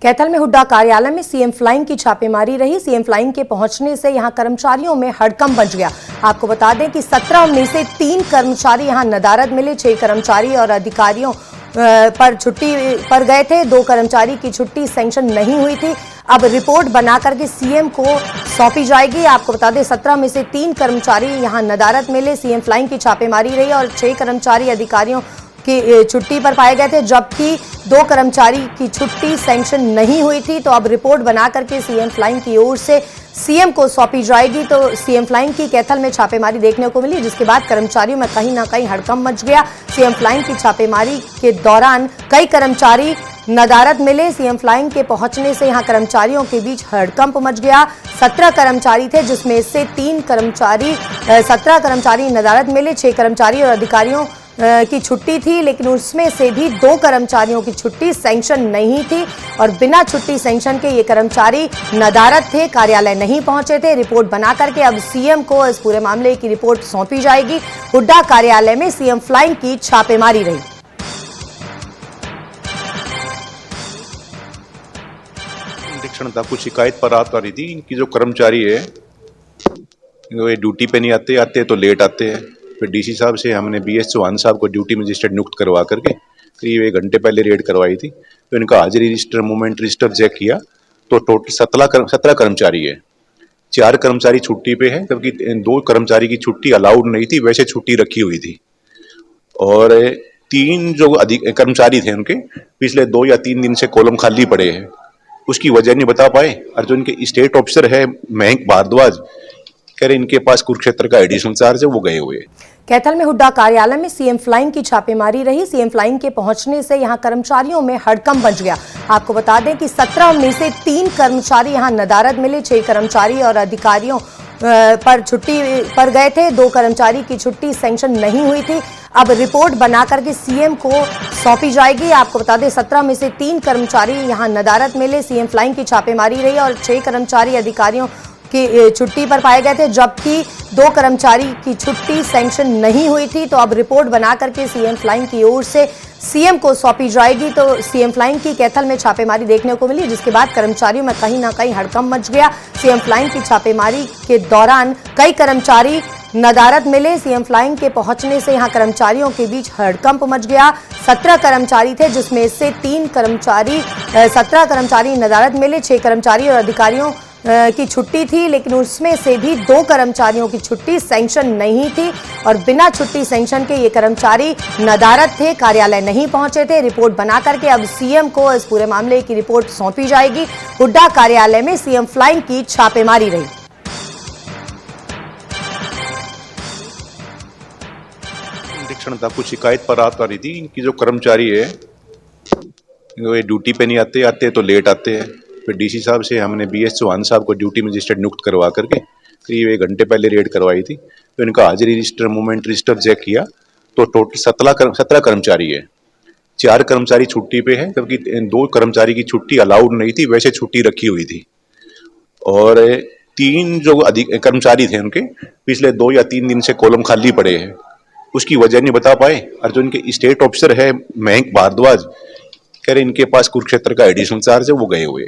कैथल में हुड्डा कार्यालय में सीएम फ्लाइंग की छापेमारी रही। सीएम फ्लाइंग के पहुंचने से यहां कर्मचारियों में हड़कंप मच गया। आपको बता दें कि 17 में से 3 कर्मचारी यहां नदारद मिले। 6 कर्मचारी और अधिकारियों पर छुट्टी पर गए थे। 2 कर्मचारी की छुट्टी सैंक्शन नहीं हुई थी। अब रिपोर्ट बना करके सीएम को सौंपी जाएगी। आपको बता दें 17 में से 3 कर्मचारी यहां नदारद मिले। सीएम फ्लाइंग की छापेमारी रही और 6 कर्मचारी अधिकारियों की छुट्टी पर पाए गए थे, जबकि 2 कर्मचारी की छुट्टी सैंक्शन नहीं हुई थी। तो अब रिपोर्ट बना करके सीएम फ्लाइंग की ओर से सीएम को सौंपी जाएगी। तो सीएम फ्लाइंग की कैथल में छापेमारी देखने को मिली, जिसके बाद कर्मचारियों में कहीं ना कहीं हड़कंप मच गया। सीएम फ्लाइंग की छापेमारी के दौरान कई कर्मचारी नदारद मिले। सीएम फ्लाइंग के पहुंचने से यहां कर्मचारियों के बीच हड़कंप मच गया। 17 कर्मचारी थे, जिसमें से 17 कर्मचारी नदारद मिले। 6 कर्मचारी और अधिकारियों की छुट्टी थी, लेकिन उसमें से भी 2 कर्मचारियों की छुट्टी सैंक्शन नहीं थी और बिना छुट्टी सैंक्शन के ये कर्मचारी नदारद थे, कार्यालय नहीं पहुंचे थे। रिपोर्ट बना करके अब सीएम को इस पूरे मामले की रिपोर्ट सौंपी जाएगी। हुड्डा कार्यालय में सीएम फ्लाइंग की छापेमारी रही। निरीक्षण था, कुछ शिकायत पर रात आ रही थी कि जो कर्मचारी है वो ड्यूटी पे नहीं आते तो लेट आते हैं। फिर डीसी साहब से हमने बीएस चौहान साहब को ड्यूटी मजिस्ट्रेट नियुक्त करवा करके करीब 1 घंटे पहले रेड करवाई थी। तो इनका हाजिरी रजिस्टर, मूवमेंट रजिस्टर चेक किया तो टोटल 17 कर्मचारी है। 4 कर्मचारी छुट्टी पे है, जबकि 2 कर्मचारी की छुट्टी अलाउड नहीं थी, वैसे छुट्टी रखी हुई थी। और 3 जो अधिक कर्मचारी थे उनके पिछले 2 या 3 दिन से कॉलम खाली पड़े हैं, उसकी वजह नहीं बता पाए। और जो इनके स्टेट ऑफिसर है मयंक भारद्वाज, कह रहे इनके पास कुरुक्षेत्र का एडिशनल चार्ज है, वो गए हुए। कैथल में हुड्डा कार्यालय में सीएम फ्लाइंग की छापेमारी रही। सीएम फ्लाइंग के पहुंचने से यहां कर्मचारियों में हड़कंप मच गया। आपको बता दें कि 17 में से 3 कर्मचारी यहां नदारद मिले। 6 कर्मचारी और अधिकारियों पर छुट्टी पर गए थे। 2 कर्मचारी की छुट्टी सैंक्शन नहीं हुई थी। अब रिपोर्ट बना करके सीएम को सौंपी जाएगी। आपको बता दें 17 में से 3 कर्मचारी यहां नदारद मिले। सीएम फ्लाइंग की छापेमारी रही और 6 कर्मचारी अधिकारियों की छुट्टी पर पाए गए थे, जबकि 2 कर्मचारी की छुट्टी सैंक्शन नहीं हुई थी। तो अब रिपोर्ट बना करके सीएम फ्लाइंग की ओर से सीएम को सौंपी जाएगी। तो सीएम फ्लाइंग की कैथल में छापेमारी देखने को मिली, जिसके बाद कर्मचारियों में कहीं ना कहीं हड़कंप मच गया। सीएम फ्लाइंग की छापेमारी के दौरान कई कर्मचारी नदारद मिले। सीएम फ्लाइंग के पहुंचने से यहां कर्मचारियों के बीच हड़कंप मच गया। 17 कर्मचारी थे, जिसमें से 17 कर्मचारी नदारद मिले। 6 कर्मचारी और अधिकारियों की छुट्टी थी, लेकिन उसमें से भी 2 कर्मचारियों की छुट्टी सैंक्शन नहीं थी और बिना छुट्टी सैंक्शन के ये कर्मचारी नदारद थे, कार्यालय नहीं पहुंचे थे। रिपोर्ट बना करके अब सीएम को इस पूरे मामले की रिपोर्ट सौंपी जाएगी। हुड्डा कार्यालय में सीएम फ्लाइंग की छापेमारी रही। निरीक्षण था, कुछ शिकायत पर रात आ रही थी कि जो कर्मचारी है वो ड्यूटी पे नहीं आते तो लेट आते हैं। फिर डीसी साहब से हमने बीएस चौहान साहब को ड्यूटी मजिस्ट्रेट नियुक्त करवा करके करीब 1 घंटे पहले रेड करवाई थी। तो इनका हाजिरी रजिस्टर, मूवमेंट रजिस्टर चेक किया तो टोटल 17 कर्मचारी है। 4 कर्मचारी छुट्टी पे है, जबकि 2 कर्मचारी की छुट्टी अलाउड नहीं थी, वैसे छुट्टी रखी हुई थी। और 3 जो अधिक कर्मचारी थे उनके पिछले 2 या 3 दिन से कॉलम खाली पड़े हैं, उसकी वजह नहीं बता पाए। और जो इनके स्टेट ऑफिसर है मयंक भारद्वाज, कह रहे इनके पास कुरुक्षेत्र का एडिशनल चार्ज है, वो गए हुए।